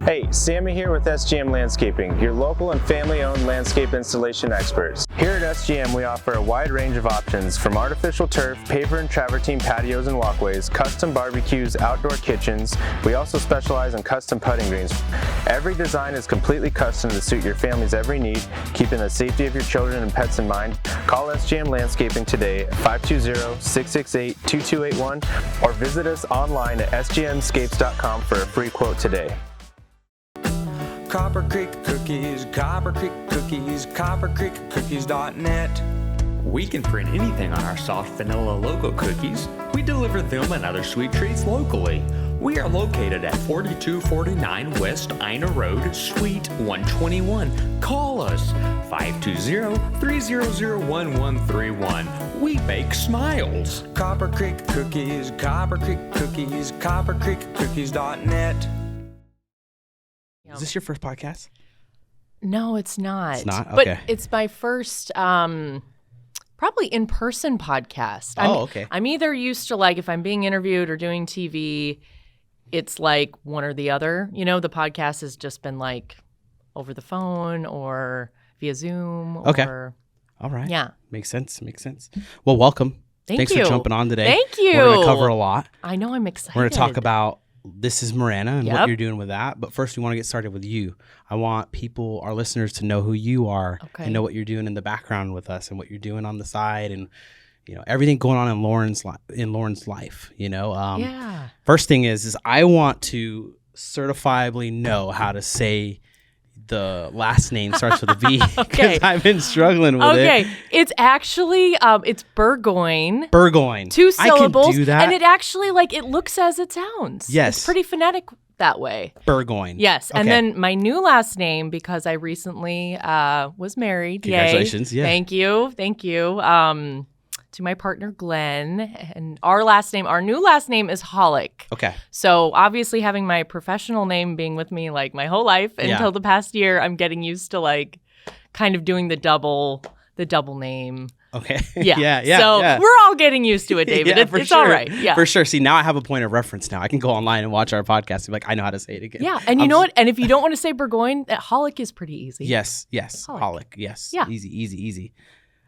Hey, Sammy here with SGM Landscaping, your local and family-owned landscape installation experts. Here at SGM, we offer a wide range of options from artificial turf, paver and travertine patios and walkways, custom barbecues, outdoor kitchens. We also specialize in custom putting greens. Every design is completely custom to suit your family's every need, keeping the safety of your children and pets in mind. Call SGM Landscaping today at 520-668-2281 or visit us online at sgmscapes.com for a free quote today. Copper Creek Cookies, Copper Creek Cookies, coppercreekcookies.net. We can print anything on our soft vanilla logo cookies. We deliver them and other sweet treats locally. We are located at 4249 West Ina Road, Suite 121. Call us 520-300-1131. We make smiles. Copper Creek Cookies, Copper Creek Cookies, coppercreekcookies.net. Is this your first podcast? No, it's not. It's not? Okay. But it's my first probably in-person podcast. Okay. I'm either used to, like, if I'm being interviewed or doing TV, it's like one or the other. You know, the podcast has just been like over the phone or via Zoom. Okay. Or, all right. Yeah. Makes sense. Well, welcome. Thanks for jumping on today. Thank you. We're going to cover a lot. I know, I'm excited. We're going to talk about This is Marana and Yep. what you're doing with that. But first, we want to get started with you. I want people, our listeners, to know who you are and know what you're doing in the background with us and what you're doing on the side and, you know, everything going on in Lauren's life, you know. Yeah. First thing is I want to certifiably know how to say the last name starts with a V because Okay. I've been struggling with it. Okay. It's actually, it's Burgoyne. Burgoyne. 2 syllables. I can do that. And it actually, like, it looks as it sounds. Yes. It's pretty phonetic that way. Burgoyne. Yes. And Okay. then my new last name, because I recently was married. Congratulations. Yay. Yeah. Thank you. To my partner, Glenn. And our new last name is Hollick. Okay. So obviously having my professional name being with me like my whole life until the past year, I'm getting used to like kind of doing the double name. Okay. Yeah. yeah. So yeah. we're all getting used to it, David. Yeah, It's all right. Yeah. For sure. See, now I have a point of reference now. I can go online and watch our podcast and be like, I know how to say it again. Yeah. And you know what? And if you don't want to say Burgoyne, Hollick is pretty easy. Yes. Hollick. Hollick. Yes. Yeah. Easy.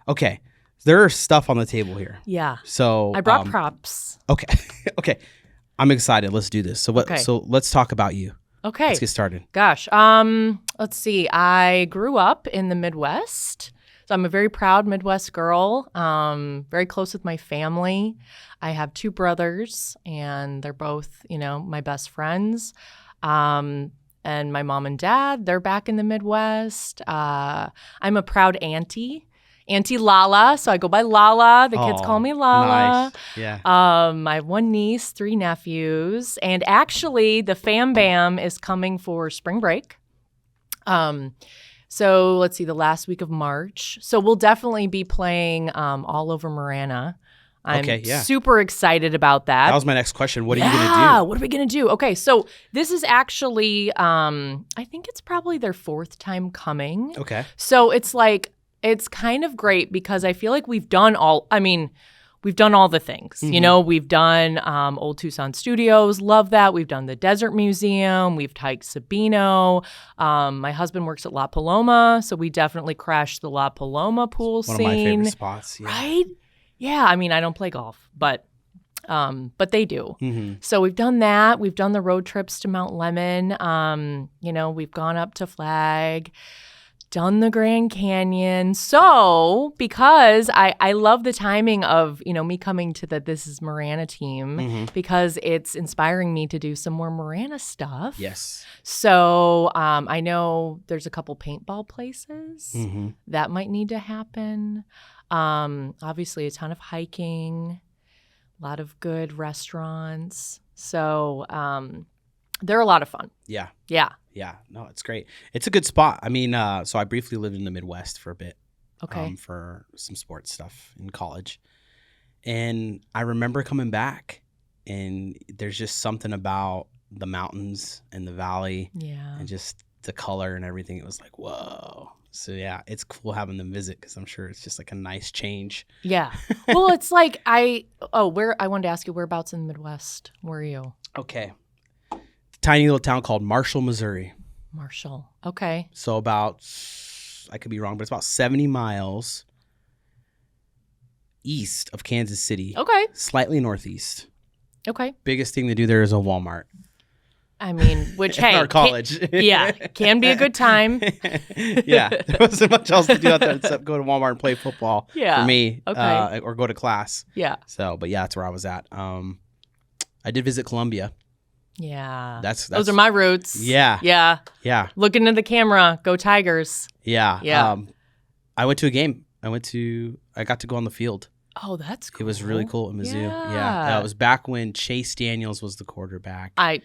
Okay. There's stuff on the table here. Yeah. So I brought props. Okay. Okay. I'm excited. Let's do this. So let's talk about you. Okay. Let's get started. Gosh. Let's see. I grew up in the Midwest. So I'm a very proud Midwest girl. Very close with my family. I have 2 brothers, and they're both, you know, my best friends. And my mom and dad, they're back in the Midwest. I'm a proud auntie. Auntie Lala, so I go by Lala. The kids call me Lala. Nice. Yeah. I have 1 niece, 3 nephews, and actually the Fam Bam is coming for spring break. So let's see, the last week of March. So we'll definitely be playing all over Marana. I'm super excited about that. That was my next question. What are you going to do? What are we going to do? Okay, so this is actually, I think it's probably their 4th time coming. Okay. So it's like, it's kind of great because I feel like we've done all the things. Mm-hmm. You know, we've done Old Tucson Studios, love that. We've done the Desert Museum. We've hiked Sabino. My husband works at La Paloma, so we definitely crashed the La Paloma pool scene. One of my favorite spots. Yeah. Right? Yeah, I mean, I don't play golf, but they do. Mm-hmm. So we've done that. We've done the road trips to Mount Lemmon. You know, we've gone up to Flag, done the Grand Canyon. So because I love the timing of, you know, me coming to the This is Marana team because it's inspiring me to do some more Marana stuff. Yes. So I know there's a couple paintball places that might need to happen. Obviously a ton of hiking, a lot of good restaurants. So they're a lot of fun. Yeah. Yeah. Yeah. No, it's great. It's a good spot. I mean, so I briefly lived in the Midwest for a bit. Okay. For some sports stuff in college. And I remember coming back and there's just something about the mountains and the valley and just the color and everything. It was like, whoa. So yeah, it's cool having them visit because I'm sure it's just like a nice change. Yeah. Well, it's like I wanted to ask you, whereabouts in the Midwest were you? Okay. tiny little town called Marshall, Missouri. Marshall. Okay. So about, I could be wrong, but it's about 70 miles east of Kansas City. Okay. Slightly northeast. Okay. Biggest thing to do there is a Walmart. I mean, which, hey. Our college. Can be a good time. Yeah. There wasn't much else to do out there except go to Walmart and play football for me. Okay. Or go to class. Yeah. So, but yeah, that's where I was at. I did visit Columbia. Yeah. That's Those are my roots. Yeah. Yeah. Yeah. Look into the camera. Go Tigers. Yeah. Yeah. I went to a game. I got to go on the field. Oh, that's cool. It was really cool at Mizzou. Yeah. It was back when Chase Daniels was the quarterback. I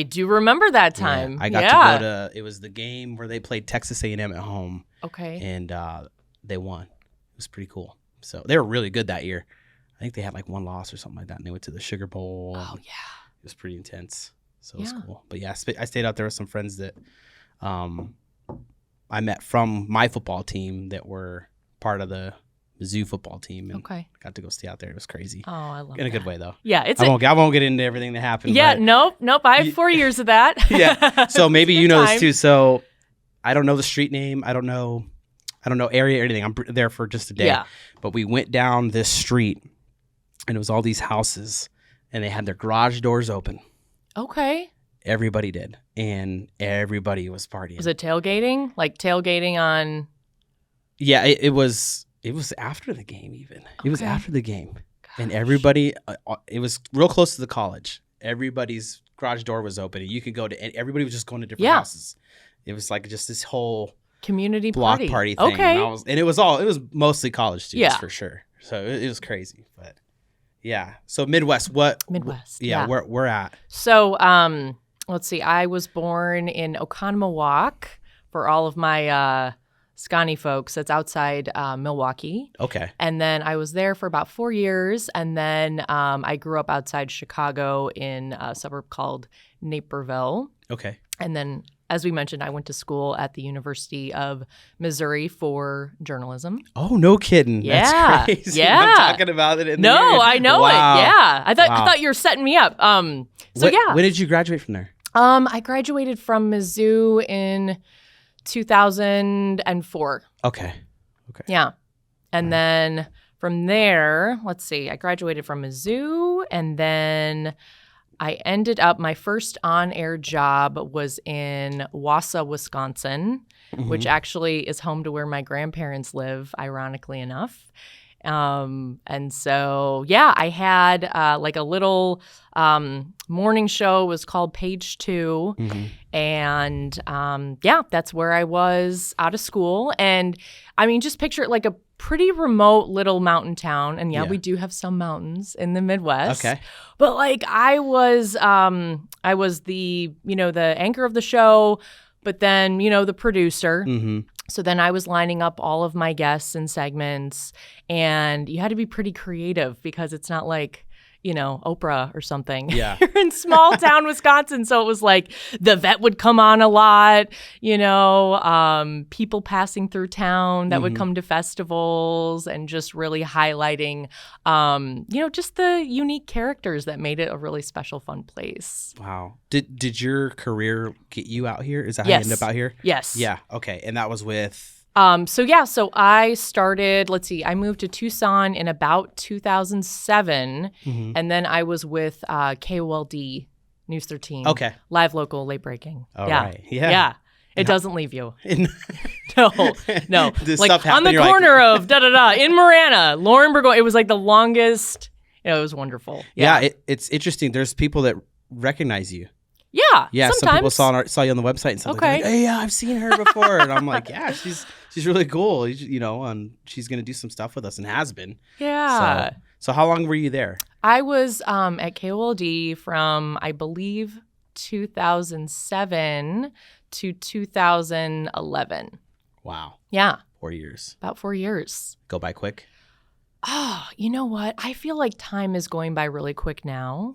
do remember that time. I got to go to, it was the game where they played Texas A&M at home. Okay. And they won. It was pretty cool. So they were really good that year. I think they had like one loss or something like that, and they went to the Sugar Bowl. Oh, yeah. It was pretty intense. So it was cool. But yeah, I stayed out there with some friends that I met from my football team that were part of the Mizzou football team, and got to go stay out there. It was crazy. Oh, I love that. In a good way, though. Yeah, I won't get into everything that happened. Yeah, but nope. I have 4 years of that. Yeah. So maybe you know time. this too. So I don't know the street name. I don't know area or anything. I'm there for just a day. Yeah. But we went down this street, and it was all these houses, and they had their garage doors open. Okay. Everybody did, and everybody was partying. Was it tailgating? Like tailgating on? Yeah, it was. It was after the game, even. It was after the game. Gosh. And everybody, it was real close to the college. Everybody's garage door was open, and you could go to, and everybody was just going to different houses. It was like just this whole community block party thing. Okay. And it was mostly college students for sure. So it was crazy, but yeah. So Midwest, Midwest. Yeah, where we're at. So, let's see. I was born in Oconomowoc for all of my, Scotty folks. That's outside Milwaukee. Okay. And then I was there for about 4 years. And then I grew up outside Chicago in a suburb called Naperville. Okay. And then, as we mentioned, I went to school at the University of Missouri for journalism. Oh, no kidding. Yeah. That's crazy. Yeah. I'm talking about it in the I know it. Yeah. I thought you were setting me up. When did you graduate from there? I graduated from Mizzou in 2004. Okay. Yeah. And then from there, let's see, I graduated from Mizzou, and then I ended up, my first on-air job was in Wausau, Wisconsin, which actually is home to where my grandparents live, ironically enough. And so, I had like a little morning show. It was called Page 2. And that's where I was out of school. And I mean, just picture it like a pretty remote little mountain town. And we do have some mountains in the Midwest. Okay. But like I was the, the anchor of the show, but then, the producer. So then I was lining up all of my guests and segments, and you had to be pretty creative because it's not like, Oprah or something. Yeah. You're in small town Wisconsin. So it was like the vet would come on a lot, people passing through town that would come to festivals and just really highlighting, just the unique characters that made it a really special, fun place. Wow. Did your career get you out here? Is that how you ended up out here? Yes. Yeah. Okay. And that was with? So I started, I moved to Tucson in about 2007, and then I was with KOLD News 13. Okay. Live, local, late breaking. All right. Yeah. Yeah. It doesn't leave you. No. This like stuff happened, on the corner of in Marana, Lauren Burgoyne. It was like the longest. It was wonderful. Yeah. It's interesting. There's people that recognize you. Yeah. Yeah. Sometimes. Some people saw you on the website and stuff. Okay. Like, hey, yeah, I've seen her before. And I'm like, yeah, she's really cool. And she's going to do some stuff with us and has been. Yeah. So how long were you there? I was at KOLD from, I believe, 2007 to 2011. Wow. Yeah. 4 years. About 4 years. Go by quick? Oh, you know what? I feel like time is going by really quick now.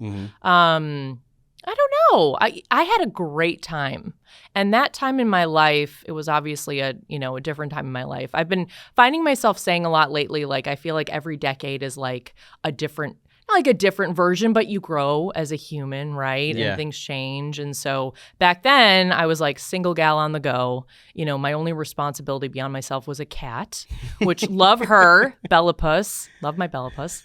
I don't know. I had a great time. And that time in my life, it was obviously a different time in my life. I've been finding myself saying a lot lately, like I feel like every decade is like a different like a different version, but you grow as a human, right? Yeah. And things change. And so back then I was like single gal on the go. My only responsibility beyond myself was a cat, which love her, Bella Puss. Love my Bella Puss.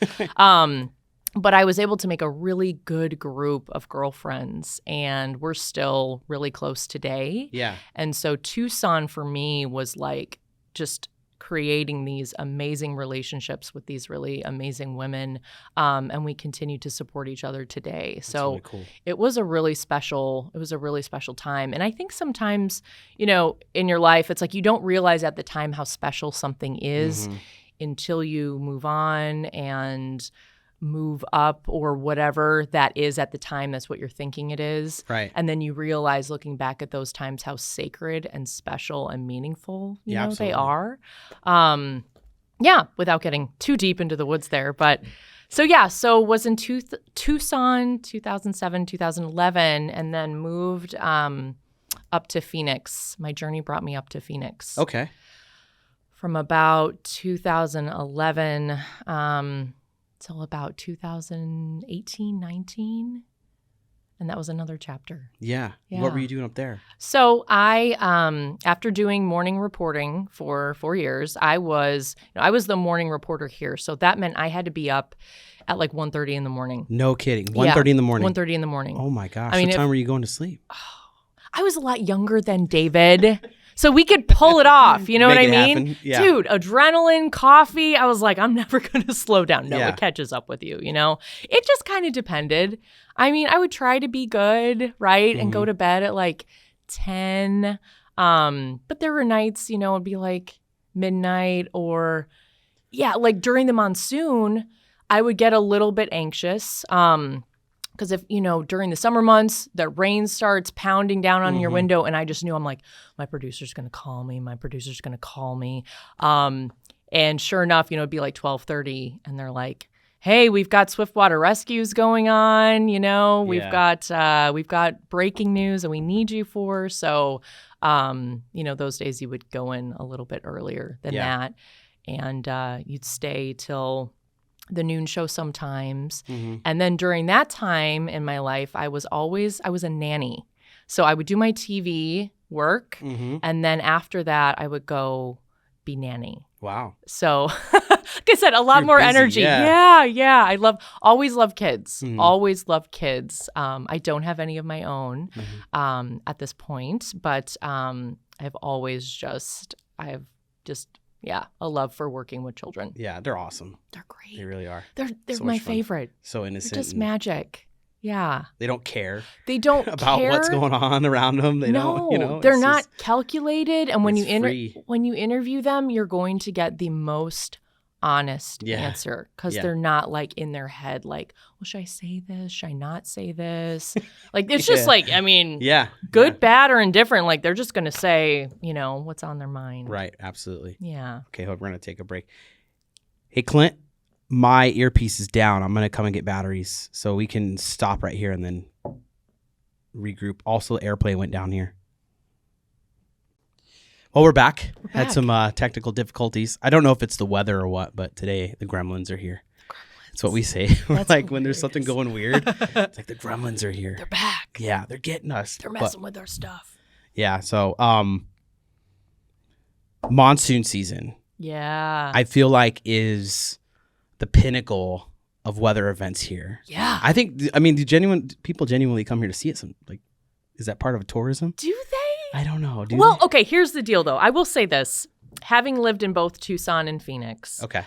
But I was able to make a really good group of girlfriends, and we're still really close today. Yeah. And so Tucson for me was like just creating these amazing relationships with these really amazing women, and we continue to support each other today. That's so really cool. it was a really special time. And I think sometimes, in your life, it's like you don't realize at the time how special something is until you move on and move up or whatever that is at the time. That's what you're thinking it is. Right. And then you realize looking back at those times how sacred and special and meaningful they absolutely. are. Without getting too deep into the woods there. But so was in Tucson 2007, 2011, and then moved up to Phoenix. My journey brought me up to Phoenix. Okay. From about 2011 till about 2018, 19. And that was another chapter. Yeah. What were you doing up there? So I, after doing morning reporting for 4 years, I was the morning reporter here. So that meant I had to be up at like 1:30 in the morning. No kidding. 1:30 in the morning? 1:30 in the morning. Oh my gosh. What time were you going to sleep? I was a lot younger than David. So we could pull it off. You know what I mean? Yeah. Dude, adrenaline, coffee. I was like, I'm never going to slow down. No, Yeah. it catches up with you, It just kind of depended. I mean, I would try to be good, right? And go to bed at like 10. But there were nights, it'd be like midnight or, like during the monsoon, I would get a little bit anxious. Because if, during the summer months, the rain starts pounding down on your window, and I just knew, I'm like, my producer's going to call me. And sure enough, it'd be like 12:30, and they're like, hey, we've got swiftwater rescues going on, we've got breaking news and we need you for. So, those days you would go in a little bit earlier than that, and you'd stay till the noon show sometimes. And then during that time in my life, I was a nanny. So I would do my TV work, and then after that, I would go be nanny. Wow. So, like I said, a lot more busy, energy. yeah. Yeah. I always love kids. Always loved kids. I don't have any of my own at this point, but I've just a love for working with children. Yeah, they're awesome. They're great. They really are. They're So my much fun. favorite. So innocent. They're just magic. Yeah. They don't care They don't about care. what's going on around them. They don't, they're it's not just- calculated. And when it's free. when you interview them, you're going to get the most honest answer, because they're not like in their head like, well, should I say this? Should I not say this? Like, it's just like, I mean, good, bad, or indifferent. Like, they're just going to say, what's on their mind. Right. Absolutely. Yeah. Okay, we're going to take a break. Hey, Clint, my earpiece is down. I'm going to come and get batteries so we can stop right here and then regroup. Also, AirPlay went down here. Well, we're back. Had some technical difficulties. I don't know if it's the weather or what, but today the gremlins are here. That's what we say. We're like, when there's something going weird, it's like the gremlins are here. They're back. Yeah, they're getting us. They're messing with our stuff. Yeah, so monsoon season, Yeah. I feel like, is the pinnacle of weather events here. Yeah. I think, do people genuinely come here to see it? Is that part of tourism? Do they? I don't know. Okay, here's the deal, though. I will say this. Having lived in both Tucson and Phoenix. Okay.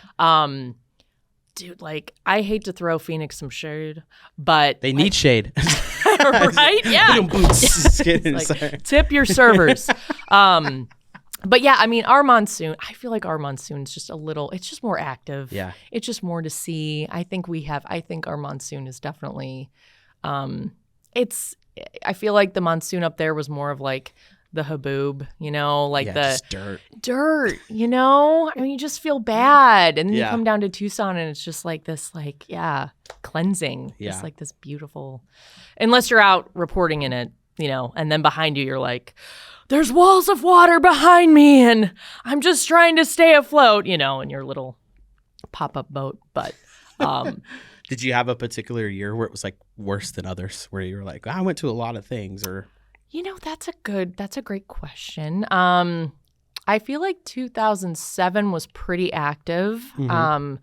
Dude, like, I hate to throw Phoenix some shade, but... They need shade. Right? Yeah. Like, tip your servers. But yeah, I mean, our monsoon, I feel like our monsoon's just it's just more active. Yeah. It's just more to see. I think our monsoon is definitely, I feel like the monsoon up there was more of like the haboob, just dirt. I mean, you just feel bad. And then you come down to Tucson and it's just like this, cleansing. Yeah. It's like this beautiful, unless you're out reporting in it, and then behind you, you're like, there's walls of water behind me and I'm just trying to stay afloat, in your little pop-up boat. But Did you have a particular year where it was like worse than others, where you were like, I went to a lot of things, or? That's a great question. I feel like 2007 was pretty active. Mm-hmm.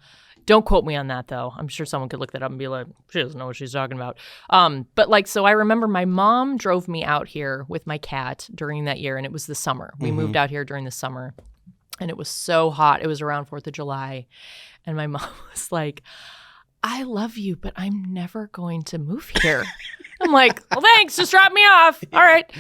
Don't quote me on that, though. I'm sure someone could look that up and be like, she doesn't know what she's talking about. But so I remember my mom drove me out here with my cat during that year, and it was the summer. We moved out here during the summer, and it was so hot. It was around 4th of July, and my mom was like, I love you, but I'm never going to move here. I'm like, well, thanks. Just drop me off. All right.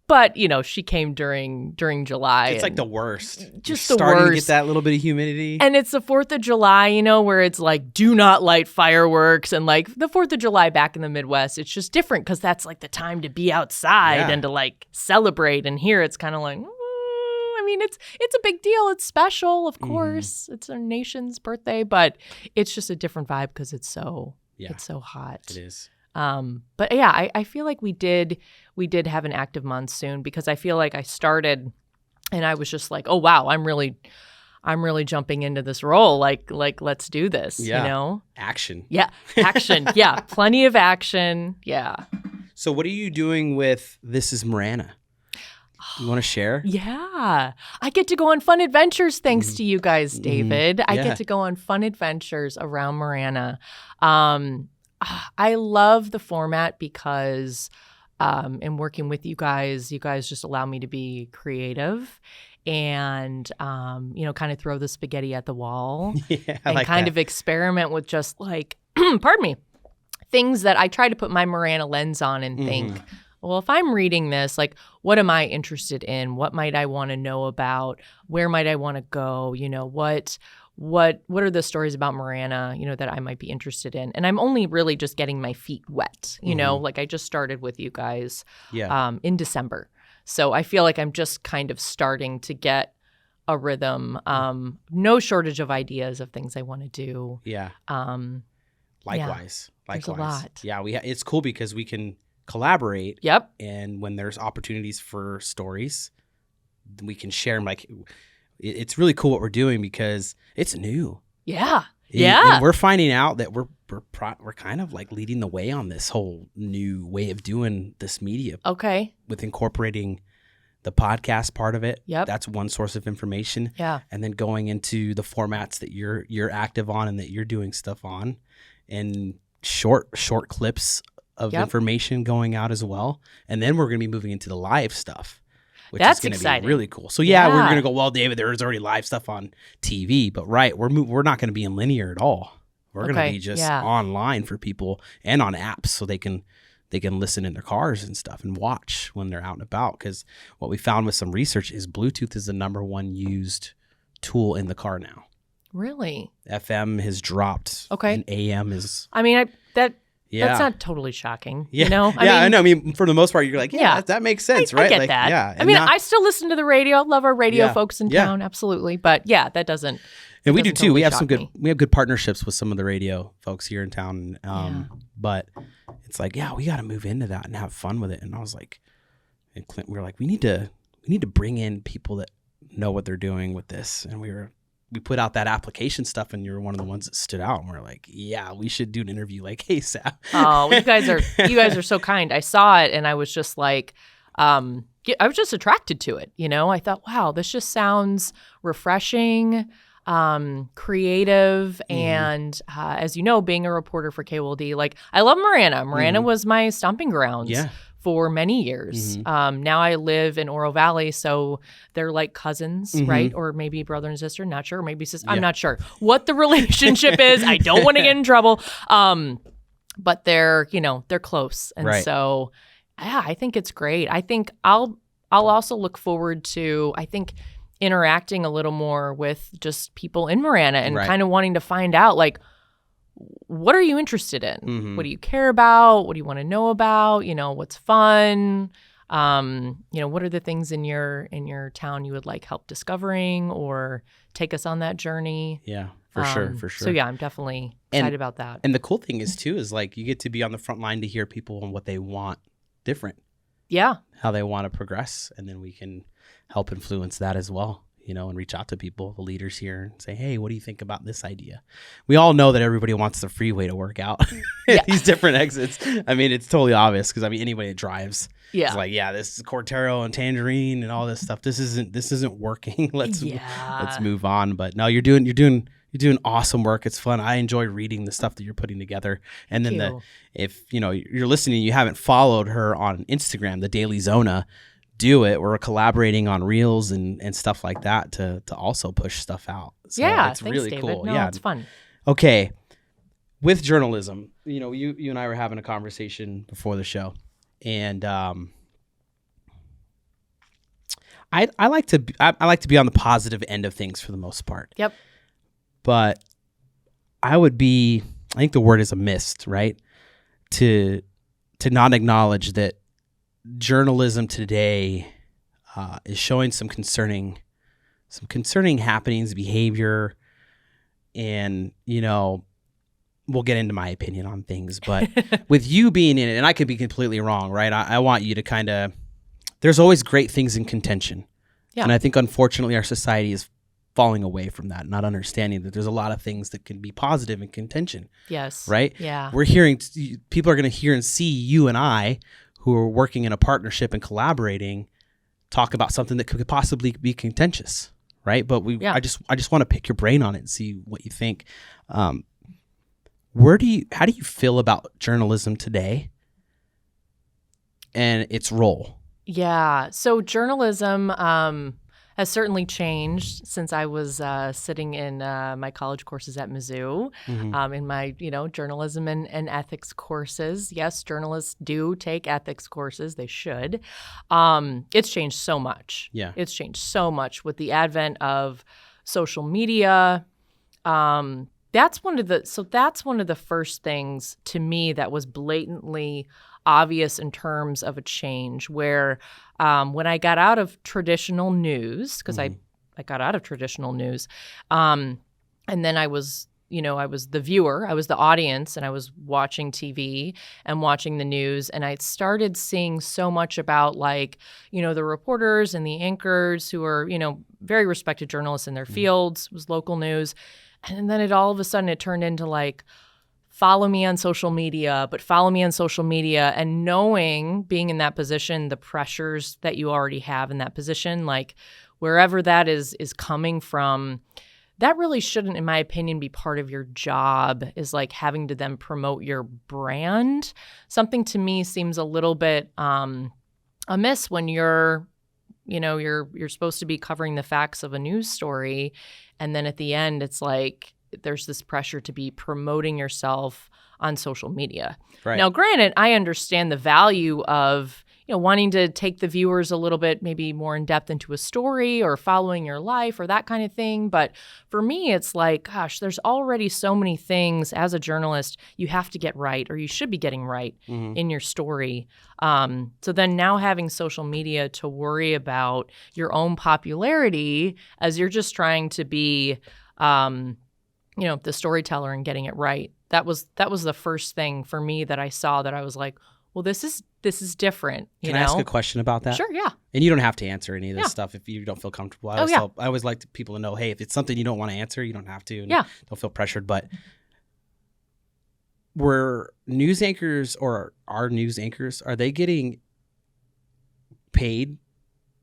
But, she came during July. It's like the worst. Just You're the starting worst. to get that little bit of humidity. And it's the 4th of July, where it's like, do not light fireworks. And like the 4th of July back in the Midwest, it's just different because that's like the time to be outside and to like celebrate. And here it's kind of like, it's a big deal. It's special, of course. It's our nation's birthday, but it's just a different vibe because it's so hot. It is. But yeah, I feel like we did have an active monsoon because I feel like I started and I was just like, oh wow, I'm really jumping into this role. Like let's do this. Yeah. Action. Yeah. Action. Yeah. Plenty of action. Yeah. So what are you doing with This Is Marana? You want to share? Yeah. I get to go on fun adventures thanks to you guys, David. I get to go on fun adventures around Marana. I love the format because in working with you guys just allow me to be creative and, kind of throw the spaghetti at the wall and like kind that. of experiment with just like, pardon me, things that I try to put my Marana lens on and think, well, if I'm reading this, like, what am I interested in? What might I want to know about? Where might I want to go? What are the stories about Marana, that I might be interested in? And I'm only really just getting my feet wet, like I just started with you guys in December. So I feel like I'm just kind of starting to get a rhythm. No shortage of ideas of things I want to do. Yeah. Likewise. There's a lot. Yeah, it's cool because we can collaborate. Yep. And when there's opportunities for stories, we can share them. Like, it's really cool what we're doing because it's new. Yeah. And we're finding out that we're kind of like leading the way on this whole new way of doing this media. Okay. With incorporating the podcast part of it. Yep. That's one source of information. Yeah. And then going into the formats that you're active on and that you're doing stuff on, and short clips of information going out as well. And then we're going to be moving into the live stuff, which That's is going to exciting. be really cool. So we're going to go, well, David, there's already live stuff on TV, but we're not going to be in linear at all. We're going to be just online for people and on apps so they can listen in their cars and stuff and watch when they're out and about. Because what we found with some research is Bluetooth is the number one used tool in the car now. Really? FM has dropped. Okay. And AM is. I mean, that's not totally shocking. Yeah. I know. I mean, for the most part, you're like, that makes sense, right? I get that. Yeah. I mean, I still listen to the radio. I love our radio folks in town. Absolutely. But that doesn't. And we do too. Totally we have we have good partnerships with some of the radio folks here in town. But it's like, we got to move into that and have fun with it. And I was like, and Clint, we were like, we need to bring in people that know what they're doing with this. And we put out that application stuff, and you're one of the ones that stood out. And we're like, we should do an interview like ASAP. Oh, you guys are so kind. I saw it, and I was just like, I was just attracted to it. I thought, wow, this just sounds refreshing, creative, and as you know, being a reporter for KWLD, like I love Marana. Marana was my stomping grounds. Yeah. For many years. Now I live in Oro Valley, so they're like cousins, right? Or maybe brother and sister, not sure. Maybe sister, I'm not sure what the relationship is. I don't want to get in trouble. But they're close. And so, I think it's great. I think I'll also look forward to, interacting a little more with just people in Marana and kind of wanting to find out, like, what are you interested in? What do you care about? What do you want to know about? What's fun? What are the things in your town you would like help discovering or take us on that journey? Yeah, for sure. So I'm definitely excited about that. And the cool thing is like you get to be on the front line to hear people and what they want different. Yeah. How they want to progress, and then we can help influence that as well. and reach out to people, the leaders here, and say, hey, what do you think about this idea? We all know that everybody wants the freeway to work out at these different exits. I mean, it's totally obvious because anybody that drives is like, this is Cortero and Tangerine and all this stuff. This isn't working. Let's move on. But no, you're doing awesome work. It's fun. I enjoy reading the stuff that you're putting together. And then if you're listening, you haven't followed her on Instagram, the Daily Zona, do it. We're collaborating on reels and stuff like that to also push stuff out. So it's really David. cool. No, it's fun. Okay. With journalism, you and I were having a conversation before the show, and I like to be on the positive end of things for the most part. Yep. But I think the word is a mist, right? To not acknowledge that journalism today is showing some concerning happenings, behavior, and we'll get into my opinion on things. But with you being in it, and I could be completely wrong, right? I want you to there's always great things in contention. Yeah. And I think unfortunately our society is falling away from that, not understanding that there's a lot of things that can be positive in contention. Yes. Right? Yeah. People are going to hear and see you and I, who are working in a partnership and collaborating, talk about something that could possibly be contentious, right? But I just want to pick your brain on it and see what you think. How do you feel about journalism today and its role? Yeah. So journalism has certainly changed since I was sitting in my college courses at Mizzou, in my journalism and ethics courses. Yes, journalists do take ethics courses; they should. It's changed so much. Yeah, it's changed so much with the advent of social media. That's one of the first things to me that was blatantly obvious in terms of a change where when I got out of traditional news, because I got out of traditional news, and then I was the viewer, I was the audience, and I was watching TV and watching the news, and I started seeing so much about the reporters and the anchors who are, very respected journalists in their fields. It was local news. And then all of a sudden it turned into follow me on social media, but follow me on social media, and being in that position, the pressures that you already have in that position, wherever that is coming from, that really shouldn't, in my opinion, be part of your job, is having to then promote your brand. Something to me seems a little bit amiss when you're supposed to be covering the facts of a news story, and then at the end it's there's this pressure to be promoting yourself on social media. Right. Now, granted, I understand the value of, wanting to take the viewers a little bit maybe more in depth into a story or following your life or that kind of thing. But for me, it's gosh, there's already so many things as a journalist you have to get right, or you should be getting right in your story. So then now having social media to worry about your own popularity as you're just trying to be the storyteller and getting it right. That was the first thing for me that I saw that I was like, well, this is different. Can I ask a question about that? Sure, yeah. And you don't have to answer any of this stuff if you don't feel comfortable. I always like people to know, hey, if it's something you don't want to answer, you don't have to. And don't feel pressured. But were news anchors, or are news anchors, are they getting paid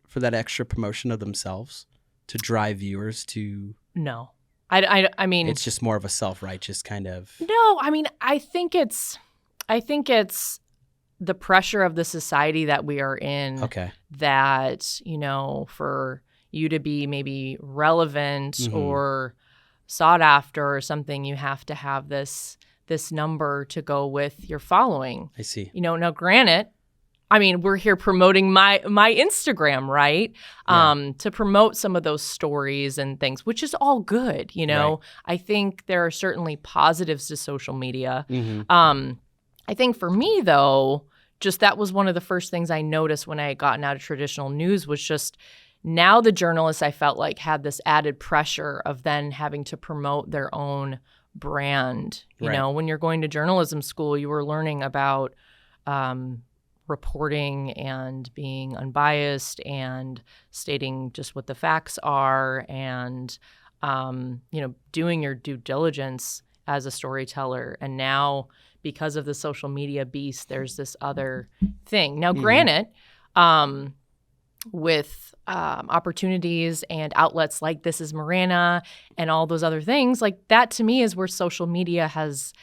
for that extra promotion of themselves to drive viewers to? No. I mean, it's just more of a self-righteous kind of. No, I mean, I think it's the pressure of the society that we are in. Okay. That, for you to be maybe relevant or sought after or something, you have to have this number to go with your following. I see. Now granted, I mean, we're here promoting my Instagram, right? Yeah. To promote some of those stories and things, which is all good, Right. I think there are certainly positives to social media. I think for me, though, just that was one of the first things I noticed when I had gotten out of traditional news was just now the journalists, I felt had this added pressure of then having to promote their own brand. You know, when you're going to journalism school, you were learning about reporting and being unbiased and stating just what the facts are and, doing your due diligence as a storyteller. And now, because of the social media beast, there's this other thing. Now, granted, with opportunities and outlets like This Is Marana and all those other things, like that to me is where social media has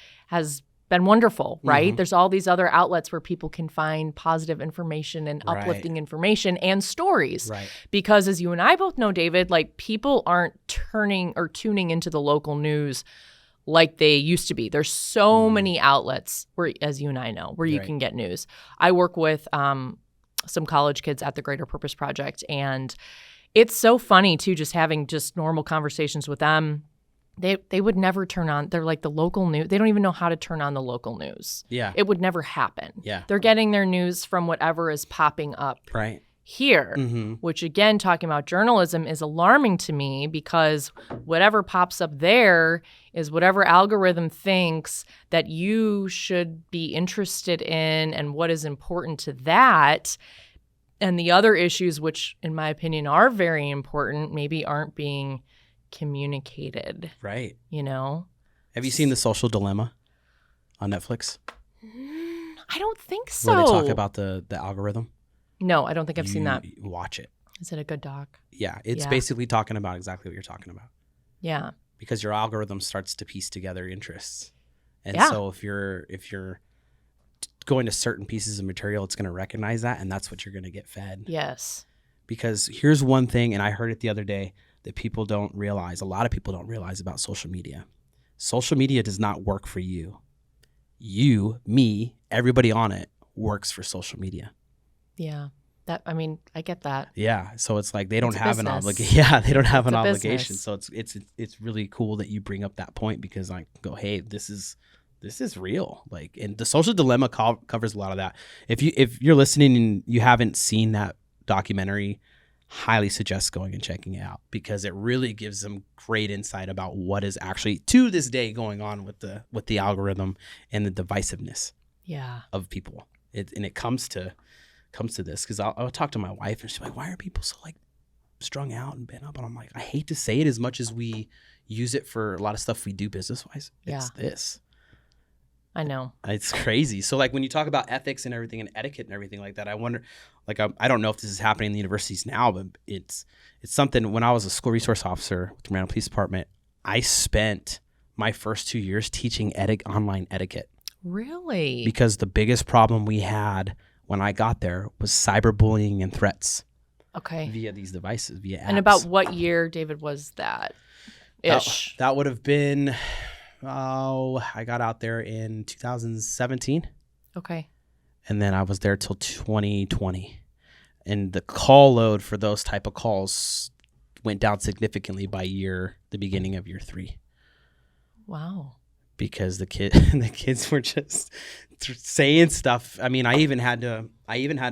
been wonderful, right? There's all these other outlets where people can find positive information and uplifting information and stories. Right. Because as you and I both know, David, like people aren't turning or tuning into the local news like they used to be. There's so many outlets where, as you and I know, where you can get news. I work with some college kids at the Greater Purpose Project, and it's so funny too, just having just normal conversations with them. They would never turn on. They're like the local news. They don't even know how to turn on the local news. Yeah. It would never happen. Yeah. They're getting their news from whatever is popping up here, which again, talking about journalism is alarming to me because whatever pops up there is whatever algorithm thinks that you should be interested in and what is important to that. And the other issues, which in my opinion are very important, maybe aren't being communicated. Right. Have you seen The Social Dilemma on Netflix? I don't think so. Where they talk about the algorithm? No, I don't think I've seen that. Watch it. Is it a good doc? Yeah. It's basically talking about exactly what you're talking about. Yeah. Because your algorithm starts to piece together interests. And so if you're going to certain pieces of material, it's going to recognize that, and that's what you're going to get fed. Yes. Because here's one thing, and I heard it the other day, that people don't realize, a lot of people don't realize about social media. Social media does not work for you. You, me, everybody on it works for social media. Yeah. I get that. Yeah. So it's like they don't It's a have an business. obligation. Yeah, they don't have an a obligation. business. So it's really cool that you bring up that point because I go, hey, this is real. Like, and The Social Dilemma covers a lot of that. If you're listening and you haven't seen that documentary, highly suggest going and checking it out because it really gives them great insight about what is actually to this day going on with the algorithm and the divisiveness of people. It comes to this because I'll talk to my wife and she's like, why are people so like strung out and bent up? And I'm like, I hate to say it, as much as we use it for a lot of stuff we do business wise, it's this. I know. It's crazy. So like when you talk about ethics and everything and etiquette and everything like that, I wonder, like I don't know if this is happening in the universities now, but it's something. When I was a school resource officer with the Marana Police Department, I spent my first 2 years teaching online etiquette. Really? Because the biggest problem we had when I got there was cyberbullying and threats. Okay. Via these devices, via apps. And about what year, David, was that? Ish. That would have been, I got out there in 2017. Okay. And then I was there till 2020. And the call load for those type of calls went down significantly by the beginning of year 3. Wow. Because the kids were just saying stuff. I mean, I even had to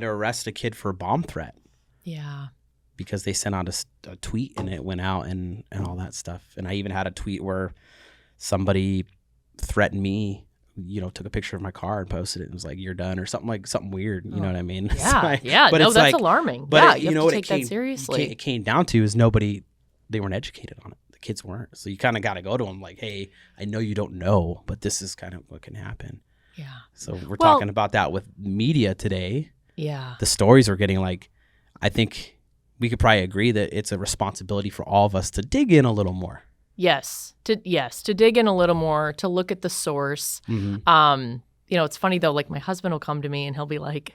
arrest a kid for a bomb threat. Yeah. Because they sent out a tweet and it went out and all that stuff. And I even had a tweet where somebody threatened me, took a picture of my car and posted it and was like, "You're done," or something weird. You know what I mean? Yeah. But no, it's that's like, alarming. But you have to take that seriously. It came down to is they weren't educated on it. The kids weren't. So you kind of got to go to them like, "Hey, I know you don't know, but this is kind of what can happen." Yeah. So we're talking about that with media today. Yeah. The stories are getting like, I think we could probably agree that it's a responsibility for all of us to dig in a little more. Yes, to dig in a little more, to look at the source. Mm-hmm. It's funny though, like my husband will come to me and he'll be like,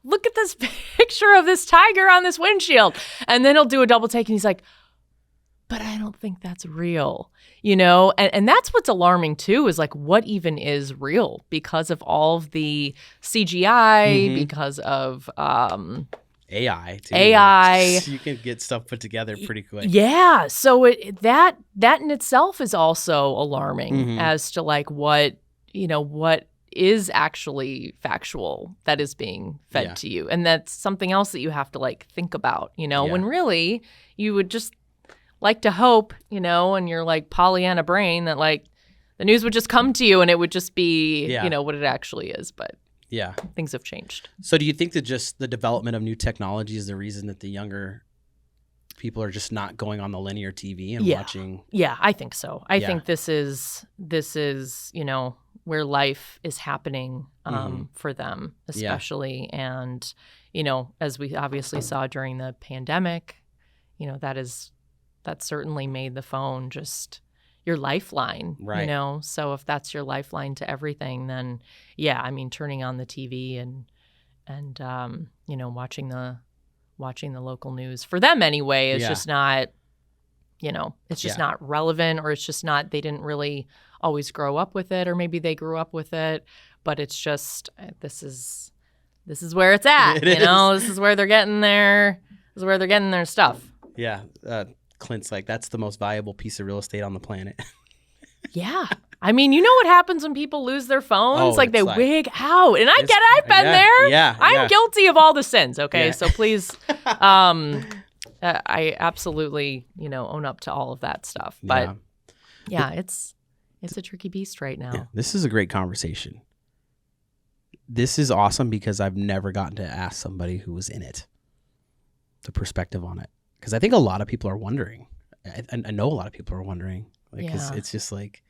"Look at this picture of this tiger on this windshield." And then he'll do a double take and he's like, "But I don't think that's real." And that's what's alarming too, is like what even is real because of all of the CGI, because of AI too. You can get stuff put together pretty quick. Yeah. So that in itself is also alarming as to like what is actually factual that is being fed to you. And that's something else that you have to like think about, when really you would just like to hope, and you're like Pollyanna brain that like the news would just come to you and it would just be, what it actually is. But Yeah. Things have changed. So do you think that just the development of new technology is the reason that the younger people are just not going on the linear TV and watching? Yeah, I think so. I think this is, where life is happening for them, especially. And, as we obviously saw during the pandemic, that certainly made the phone just your lifeline, right. So if that's your lifeline to everything, then turning on the TV and watching the local news for them anyway is just not, it's just not relevant, or it's just not, they didn't really always grow up with it, or maybe they grew up with it, but it's just, this is where it's at, this is where they're getting their stuff. Yeah. Clint's like, that's the most valuable piece of real estate on the planet. Yeah. I mean, you know what happens when people lose their phones? They wig out. And I get it. I've been there. Yeah. I'm guilty of all the sins. Okay. Yeah. So please, I absolutely, own up to all of that stuff. But it's a tricky beast right now. Yeah. This is a great conversation. This is awesome because I've never gotten to ask somebody who was in it the perspective on it. Because I think a lot of people are wondering. I know a lot of people are wondering. It's just like,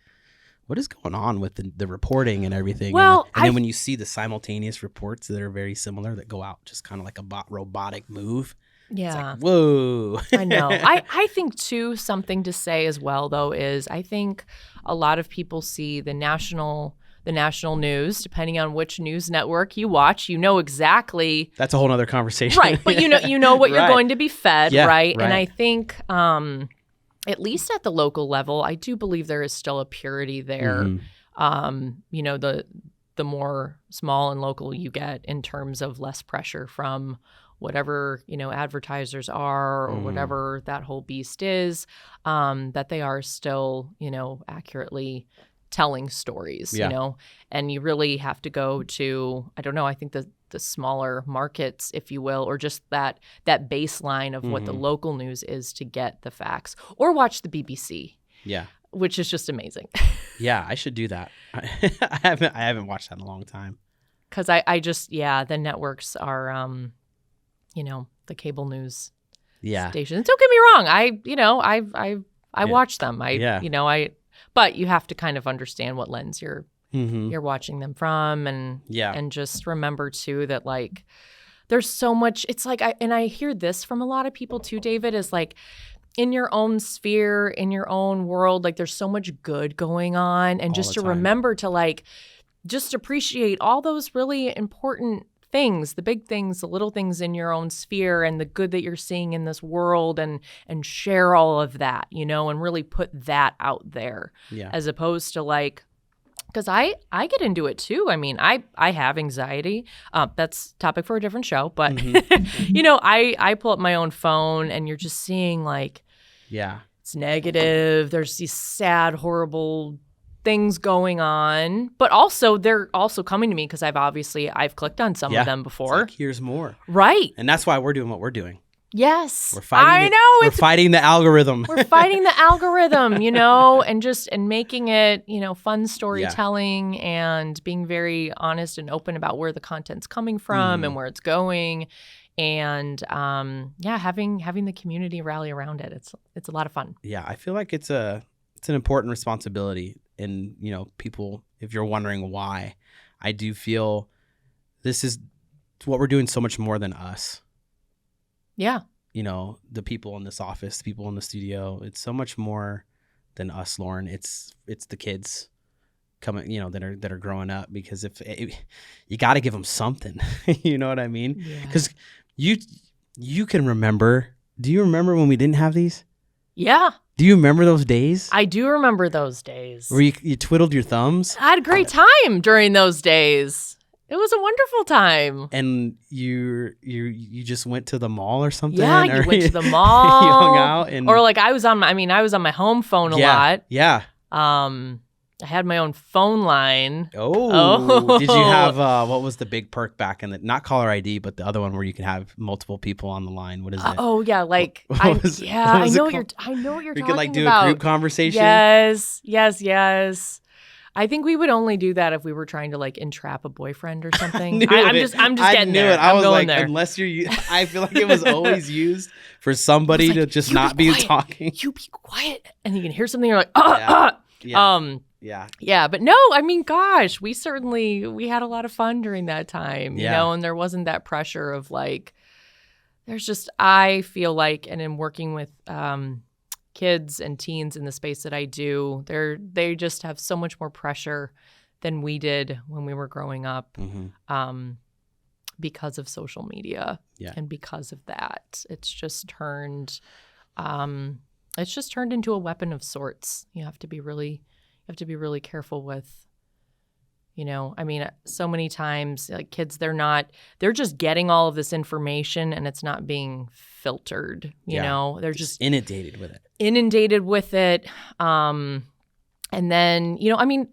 what is going on with the reporting and everything? Well, and then when you see the simultaneous reports that are very similar that go out just kind of like a robotic move. Yeah. It's like, whoa. I know. I think, too, something to say as well, though, is I think a lot of people see the national news, depending on which news network you watch, exactly. That's a whole other conversation. Right. But you know what you're going to be fed, right? Right? And I think at least at the local level, I do believe there is still a purity there. The more small and local you get in terms of less pressure from whatever, advertisers are or whatever that whole beast is, that they are still, accurately telling stories, and you really have to go to, I don't know, I think the smaller markets, if you will, or just that baseline of what the local news is to get the facts, or watch the BBC. Yeah. Which is just amazing. Yeah, I should do that. I haven't watched that in a long time. Because I just, the networks are, the cable news stations. Don't get me wrong. I watch them. But you have to kind of understand what lens you're watching them from, and just remember too that there's so much. It's and I hear this from a lot of people too, David, is in your own sphere, in your own world, there's so much good going on, and just to remember to just appreciate all those really important things, the big things, the little things in your own sphere, and the good that you're seeing in this world, and share all of that, and really put that out there, as opposed to because I get into it too. I mean, I have anxiety. That's topic for a different show, but I pull up my own phone, and you're just seeing it's negative. There's these sad, horrible things going on, but also they're also coming to me because I've clicked on some of them before. Here's more. Right. And that's why we're doing what we're doing. Yes. We're fighting we're fighting the algorithm. We're fighting the algorithm, and making it, fun storytelling, and being very honest and open about where the content's coming from and where it's going. And having the community rally around it. It's a lot of fun. Yeah, I feel like it's an important responsibility. And, people, if you're wondering why, I do feel this is what we're doing so much more than us. Yeah. The people in this office, the people in the studio, it's so much more than us, Lauren. It's the kids coming, that are growing up, because you got to give them something, you know what I mean? Because you can remember, do you remember when we didn't have these? Yeah. Do you remember those days? I do remember those days. Where you twiddled your thumbs? I had a great time during those days. It was a wonderful time. And you just went to the mall or something? Yeah, you went to the mall. You hung out? Or I was on my home phone a lot. Yeah. I had my own phone line. Oh. Did you have, what was the big perk back in not caller ID, but the other one where you can have multiple people on the line? What is it? Oh, yeah. I know what you're talking about. We could do a group conversation? Yes. I think we would only do that if we were trying to like entrap a boyfriend or something. I I'm knew just I getting knew there. it. I I'm was going like, there. unless I feel like it was always used for somebody Like, to just "You not be be quiet. talking. You be quiet, and you can hear something. You're like, Yeah. Yeah. Yeah, but no, I mean, gosh, we had a lot of fun during that time, you Yeah. know, and there wasn't that pressure of like, I feel like, and in working with kids and teens in the space that I do, they just have so much more pressure than we did when we were growing up, because of social media, and because of that, it's just turned into a weapon of sorts. You have to be really careful with. You know, I mean, so many times, like kids, they're just getting all of this information and it's not being filtered, you know, they're just inundated with it. And then, you know, I mean,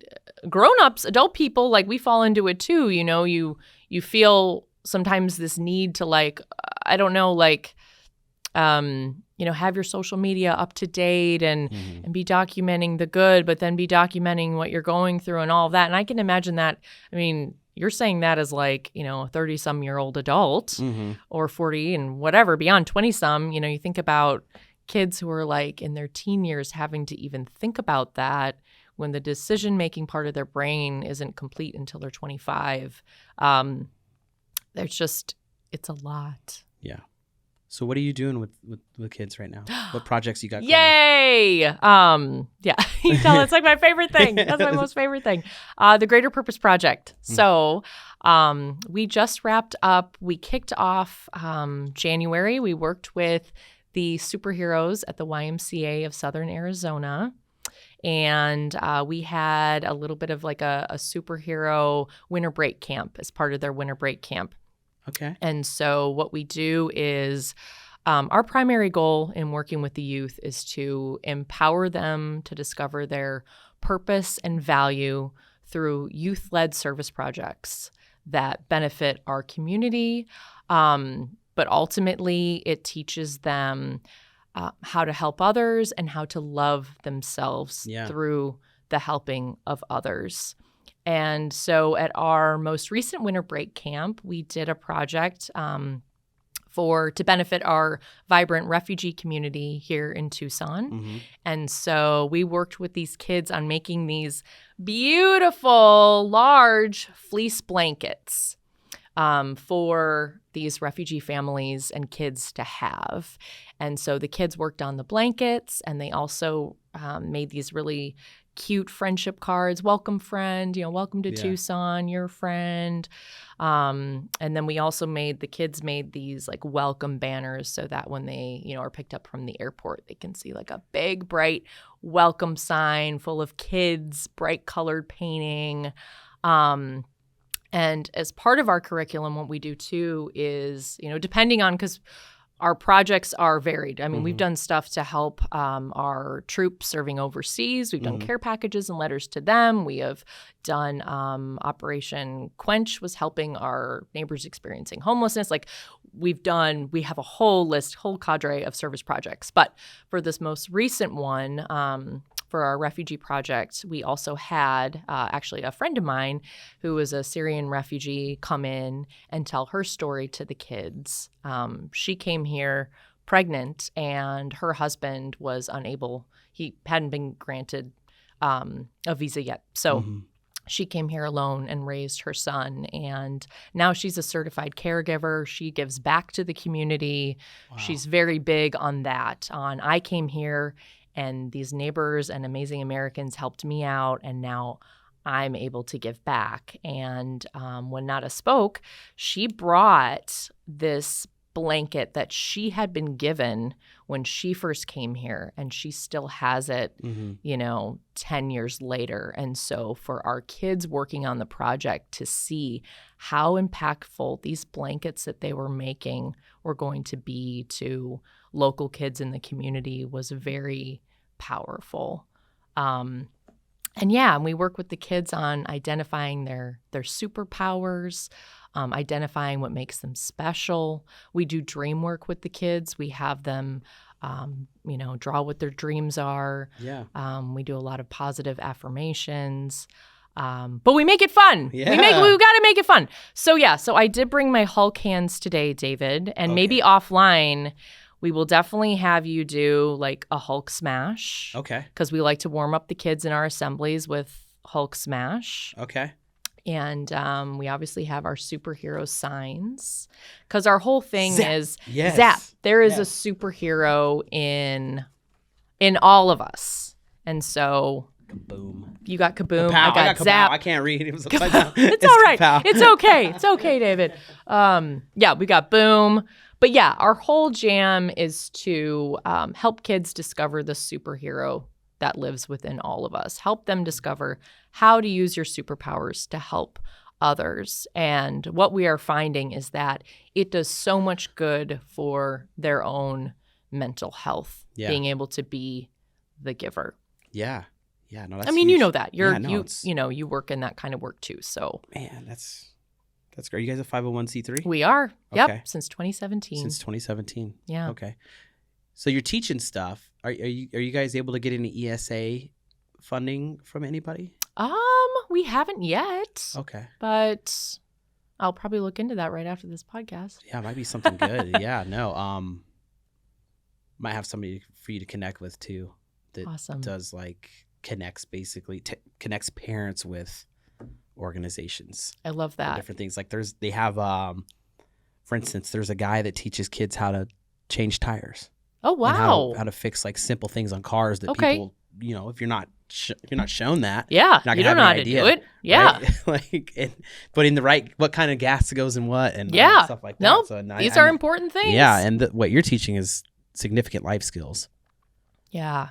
grown-ups, adult people, like we fall into it too, you know, you feel sometimes this need to like, I don't know, like, you know, have your social media up to date and be documenting the good, but then be documenting what you're going through and all of that. And I can imagine that. I mean, you're saying that as like, you know, a 30-some-year-old adult or 40 and whatever, beyond 20-some, you know, you think about kids who are like in their teen years having to even think about that when the decision-making part of their brain isn't complete until they're 25. It's a lot. Yeah. So what are you doing with kids right now? What projects you got going? Yay! Yeah, you tell it's like my favorite thing. That's my most favorite thing. The Greater Purpose Project. So we just wrapped up. We kicked off January. We worked with the superheroes at the YMCA of Southern Arizona. And we had a little bit of like a superhero winter break camp as part of their winter break camp. Okay. And so what we do is our primary goal in working with the youth is to empower them to discover their purpose and value through youth-led service projects that benefit our community. But ultimately, it teaches them how to help others and how to love themselves through the helping of others. And so at our most recent winter break camp, we did a project to benefit our vibrant refugee community here in Tucson. And so we worked with these kids on making these beautiful, large fleece blankets for these refugee families and kids to have. And so the kids worked on the blankets, and they also made these really cute friendship cards. Welcome, friend. You know, welcome to Tucson, your friend. And then we also the kids made these like welcome banners so that when they, you know, are picked up from the airport, they can see like a big, bright welcome sign full of kids, bright colored painting. And as part of our curriculum, what we do too is, you know, depending on, because our projects are varied. I mean, we've done stuff to help our troops serving overseas. We've done care packages and letters to them. We have done Operation Quench was helping our neighbors experiencing homelessness. Like we have a whole cadre of service projects. But for this most recent one, for our refugee project, we also had actually a friend of mine who was a Syrian refugee come in and tell her story to the kids. She came here pregnant, and her husband was unable. He hadn't been granted a visa yet. So she came here alone and raised her son, and now she's a certified caregiver. She gives back to the community. Wow. She's very big on that. I came here, and these neighbors and amazing Americans helped me out, and now I'm able to give back. And when Nada spoke, she brought this blanket that she had been given when she first came here, and she still has it, 10 years later. And so for our kids working on the project to see how impactful these blankets that they were making were going to be to local kids in the community was very powerful. And we work with the kids on identifying their superpowers, identifying what makes them special. We do dream work with the kids. We have them draw what their dreams are. Yeah. We do a lot of positive affirmations. But we make it fun. Yeah. We got to make it fun. So I did bring my Hulk hands today, David, and maybe offline we will definitely have you do like a Hulk smash. Okay. Because we like to warm up the kids in our assemblies with Hulk smash. Okay. And we obviously have our superhero signs because our whole thing is Zap. There is a superhero in all of us. And so Kaboom. You got Kaboom. Kapow. I got Zap. I can't read. It was upside down. It's all right. Kapow. It's okay. It's okay, David. We got Boom. But our whole jam is to help kids discover the superhero that lives within all of us. Help them discover how to use your superpowers to help others. And what we are finding is that it does so much good for their own mental health, being able to be the giver. Yeah. Yeah, no, that's I mean, huge. you know that. You work in that kind of work too. So man, that's great. You guys a 501c3? We are. Okay. Yep, since 2017. Since 2017. Yeah. Okay. So you're teaching stuff. Are you guys able to get any ESA funding from anybody? We haven't yet. Okay. But I'll probably look into that right after this podcast. Yeah, it might be something good. Yeah, no. Might have somebody for you to connect with too. That awesome. Does like connects parents with organizations. I love that. Different things like they have for instance, there's a guy that teaches kids how to change tires. Oh wow. And how to fix like simple things on cars that people, if you're not shown that, you don't know how to do it. Yeah. Right? But in the right, what kind of gas goes in what and stuff like that. No, so these are important things. Yeah, and what you're teaching is significant life skills. Yeah.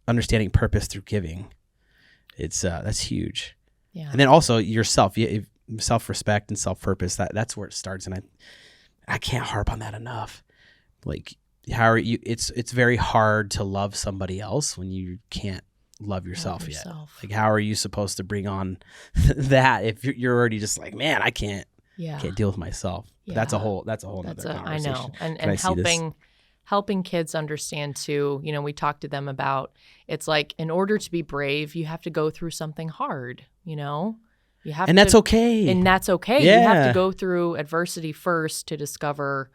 Understanding purpose through giving. It's that's huge. Yeah. And then also yourself, self-respect and self-purpose. That's where it starts, and I can't harp on that enough. Like, how are you? It's very hard to love somebody else when you can't love yourself yet. Like, how are you supposed to bring on that if you're already just like, man, I can't deal with myself. Yeah. That's a whole other conversation. I know, and helping kids understand too. We talk to them about it's like in order to be brave, you have to go through something hard. You have and that's okay. And that's okay. Yeah. You have to go through adversity first to discover,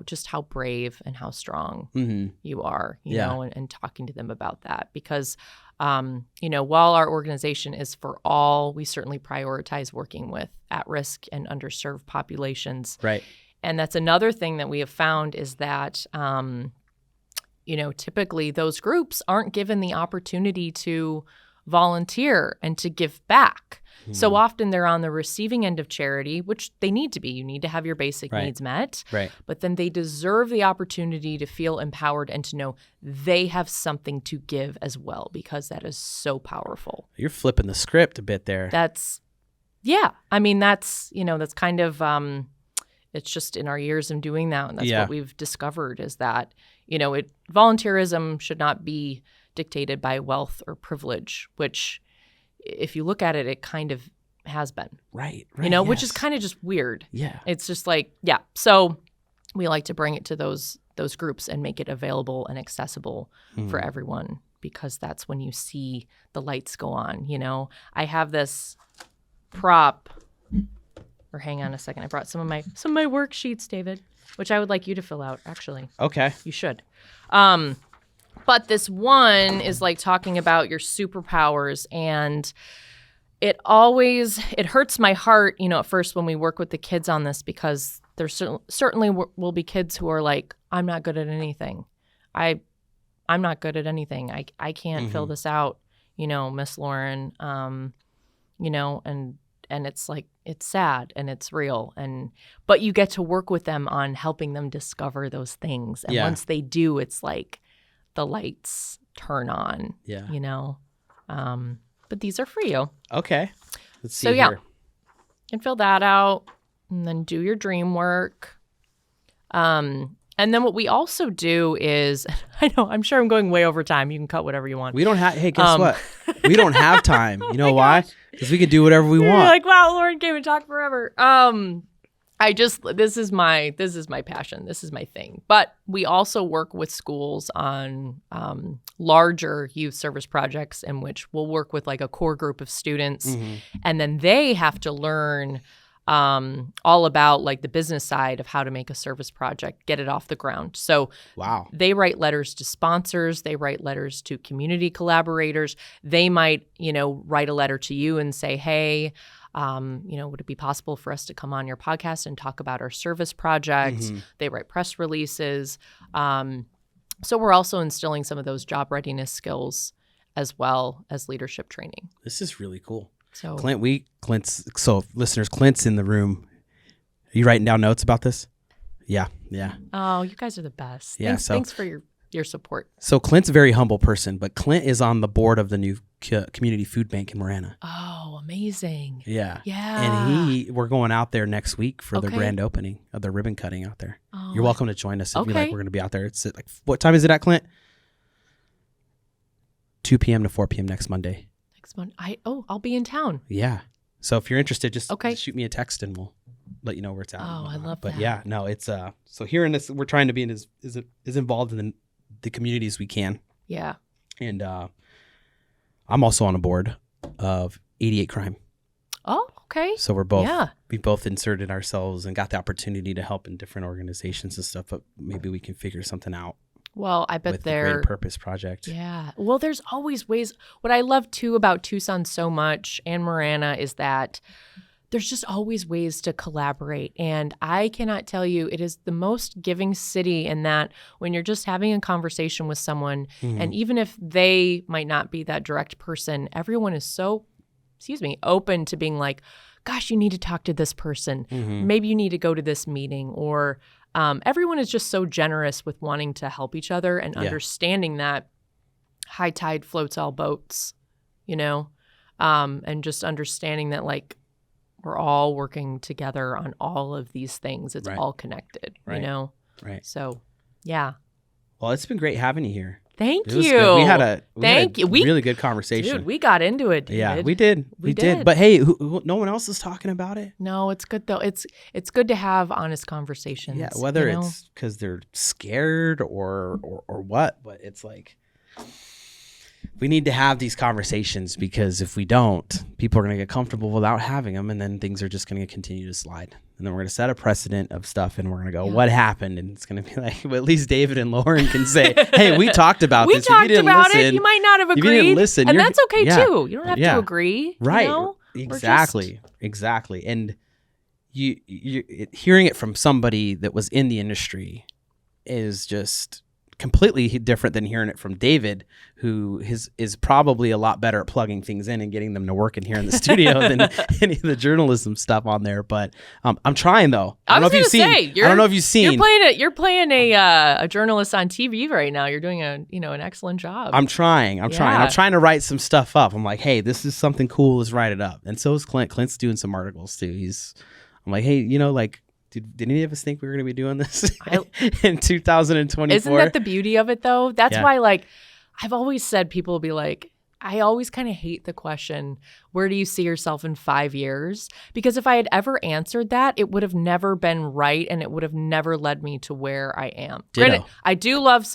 just how brave and how strong you are, you know, and talking to them about that. Because, while our organization is for all, we certainly prioritize working with at-risk and underserved populations. Right. And that's another thing that we have found is that, typically those groups aren't given the opportunity to volunteer and to give back. So often they're on the receiving end of charity, which they need to be. You need to have your basic needs met. Right. But then they deserve the opportunity to feel empowered and to know they have something to give as well, because that is so powerful. You're flipping the script a bit there. That's kind of, it's just in our years of doing that. And that's what we've discovered is that, volunteerism should not be dictated by wealth or privilege, which if you look at it, it kind of has been. Right. Which is kind of just weird. Yeah. It's just like, So we like to bring it to those groups and make it available and accessible for everyone, because that's when you see the lights go on. I have this prop, or hang on a second. I brought some of my worksheets, David, which I would like you to fill out, actually. Okay. You should. But this one is like talking about your superpowers, and it hurts my heart, at first when we work with the kids on this, because there certainly will be kids who are like, I'm not good at anything. I'm not good at anything. I can't fill this out, Miss Lauren, and it's like, it's sad and it's real. But you get to work with them on helping them discover those things. And once they do, it's like, the lights turn on, but these are for you. Okay. Let's see here. You can fill that out and then do your dream work. And then what we also do is, I'm sure I'm going way over time. You can cut whatever you want. We don't have, hey, guess what? We don't have time. You know why? Because we can do whatever we want. Like, wow, Lauren came and talked forever. this is my passion. This is my thing. But we also work with schools on larger youth service projects in which we'll work with like a core group of students, and then they have to learn all about like the business side of how to make a service project, get it off the ground. So they write letters to sponsors, they write letters to community collaborators. They might, write a letter to you and say, hey, would it be possible for us to come on your podcast and talk about our service projects? They write press releases. So we're also instilling some of those job readiness skills as well as leadership training. This is really cool. So so listeners, Clint's in the room. Are you writing down notes about this? Yeah. Oh, you guys are the best. Yeah. Thanks for your support. So Clint's a very humble person, but Clint is on the board of the new community food bank in Marana. Oh, amazing. Yeah. Yeah. And we're going out there next week for the grand opening of the ribbon cutting out there. Oh, You're welcome to join us if you like. We're going to be out there. It's at what time is it at, Clint? 2 p.m. to 4 p.m. next Monday. Next month. I'll be in town. Yeah. So if you're interested, just shoot me a text and we'll let you know where it's at. Oh, I love that. But yeah, no, it's so here in this, we're trying to be as involved in the community as we can. Yeah. And I'm also on a board of 88 Crime. Oh, okay. So we both inserted ourselves and got the opportunity to help in different organizations and stuff, but maybe we can figure something out. Well, I bet with the Greater Purpose Project. Yeah. Well, there's always ways. What I love too about Tucson so much and Marana is that there's just always ways to collaborate. And I cannot tell you, it is the most giving city in that when you're just having a conversation with someone, and even if they might not be that direct person, everyone is so, open to being like, gosh, you need to talk to this person. Maybe you need to go to this meeting, or everyone is just so generous with wanting to help each other and understanding that high tide floats all boats, and just understanding that like we're all working together on all of these things. It's all connected, Right. So, yeah. Well, it's been great having you here. Thank you. Good. We had a really good conversation. Dude, we got into it, David. Yeah, we did. We did. But hey, no one else is talking about it. No, it's good though. It's good to have honest conversations. Yeah, whether it's because they're scared or what, but it's like we need to have these conversations, because if we don't, people are going to get comfortable without having them, and then things are just going to continue to slide. And then we're going to set a precedent of stuff, and we're going to go, what happened? And it's going to be like, well, at least David and Lauren can say, hey, we talked about this. We talked about it. You might not have agreed. You didn't listen. And that's okay too. You don't have to agree. Right. Exactly. And you hearing it from somebody that was in the industry is just completely different than hearing it from David, who is probably a lot better at plugging things in and getting them to work in here in the studio than any of the journalism stuff on there. But I'm trying though. I don't know if you've seen. You're playing a journalist on TV right now. You're doing an excellent job. I'm trying. I'm trying to write some stuff up. I'm like, hey, this is something cool. Let's write it up. And so is Clint. Clint's doing some articles too. I'm like, hey, did any of us think we were going to be doing this in 2024? Isn't that the beauty of it, though? That's why, I've always said people will be like, I always kind of hate the question, where do you see yourself in 5 years? Because if I had ever answered that, it would have never been right, and it would have never led me to where I am. Granted, I do love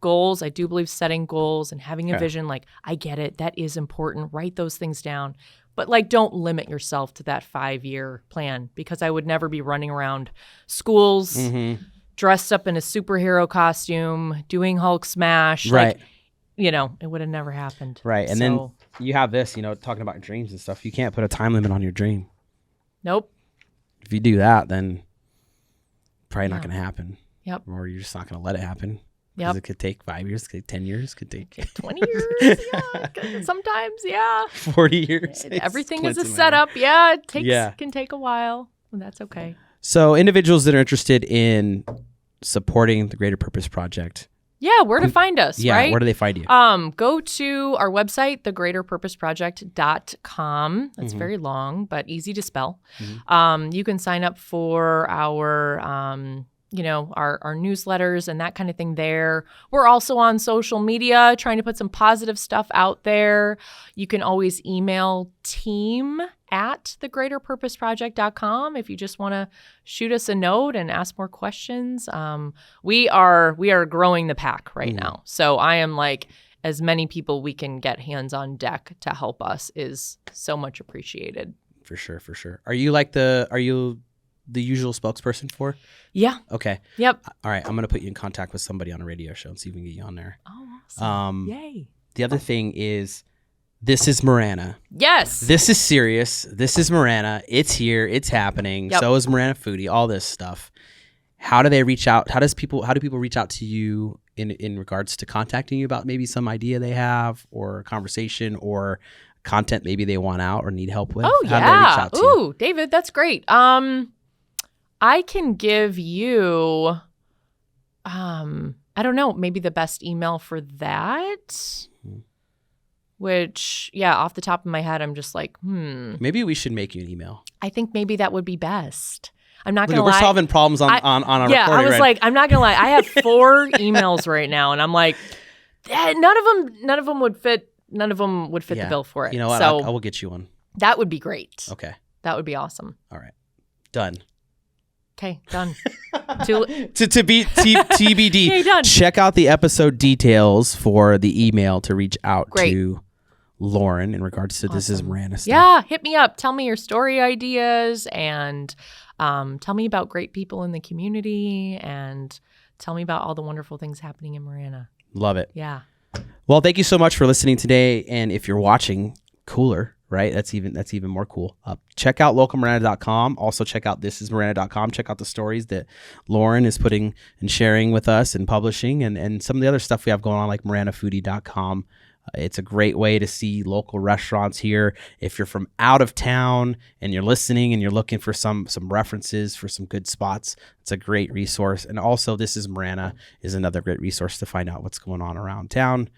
goals. I do believe setting goals and having a vision. Like, I get it. That is important. Write those things down. But don't limit yourself to that 5-year plan, because I would never be running around schools dressed up in a superhero costume, doing Hulk smash. Right. It would have never happened. Right. And then you have this, talking about dreams and stuff. You can't put a time limit on your dream. Nope. If you do that, then probably not going to happen. Yep. Or you're just not going to let it happen. Yep. It could take 5 years, could take 10 years, could take 20 years. Yeah. Sometimes, 40 years. Everything is a setup. Yeah. It can take a while. And that's okay. So individuals that are interested in supporting the Greater Purpose Project. Yeah, where to find us, right? Where do they find you? Go to our website, thegreaterpurposeproject.com. That's very long, but easy to spell. You can sign up for our our newsletters and that kind of thing there. We're also on social media trying to put some positive stuff out there. You can always email team at thegreaterpurposeproject.com if you just want to shoot us a note and ask more questions. We are growing the pack right now. So I am like, as many people we can get hands on deck to help us is so much appreciated. For sure. Are you the usual spokesperson for? Yeah. Okay. Yep. All right. I'm going to put you in contact with somebody on a radio show and see if we can get you on there. Oh, awesome. Yay. The other thing is, this is Marana. Yes. This is serious. This is Marana. It's here. It's happening. Yep. So is Marana Foodie, all this stuff. How do they reach out? How do people reach out to you in regards to contacting you about maybe some idea they have or a conversation or content maybe they want out or need help with? Oh, How do they reach out to you? Ooh, David, that's great. I can give you, I don't know, maybe the best email for that. Which, off the top of my head, I'm just like, Maybe we should make you an email. I think maybe that would be best. I'm not going to lie. We're solving problems on a recording. Yeah, I was like, I'm not going to lie. I have 4 emails right now, and I'm like, none of them would fit. None of them would fit the bill for it. You know what? So I will get you one. That would be great. Okay. That would be awesome. All right. Done. Okay, done. to be TBD. Okay, done. Check out the episode details for the email to reach out to Lauren in regards to This is Marana stuff. Yeah, hit me up. Tell me your story ideas and tell me about great people in the community and tell me about all the wonderful things happening in Marana. Love it. Yeah. Well, thank you so much for listening today. And if you're watching, cooler, right? That's even more cool. Check out localmarana.com. Also check out thisismarana.com. Check out the stories that Lauren is putting and sharing with us and publishing and some of the other stuff we have going on like maranafoodie.com. It's a great way to see local restaurants here. If you're from out of town and you're listening and you're looking for some references for some good spots, it's a great resource. And also, This is Marana is another great resource to find out what's going on around town.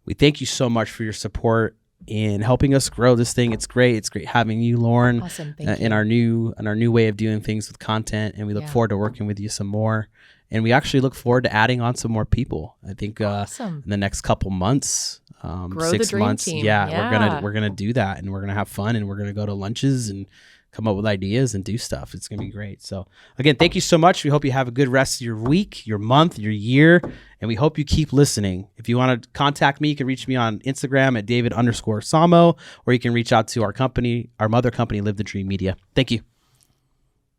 We thank you so much for your support in helping us grow this thing. It's great. It's great having you, Lauren, awesome. Thank you. in our new way of doing things with content. And we look forward to working with you some more. And we actually look forward to adding on some more people. I think in the next couple months, grow 6 the dream months. Team. We're gonna do that, and we're gonna have fun, and we're gonna go to lunches and come up with ideas and do stuff. It's gonna be great. So again, thank you so much. We hope you have a good rest of your week, your month, your year, and we hope you keep listening. If you want to contact me, you can reach me on Instagram at David_Samo, or you can reach out to our company, our mother company, Live the Dream Media. Thank you.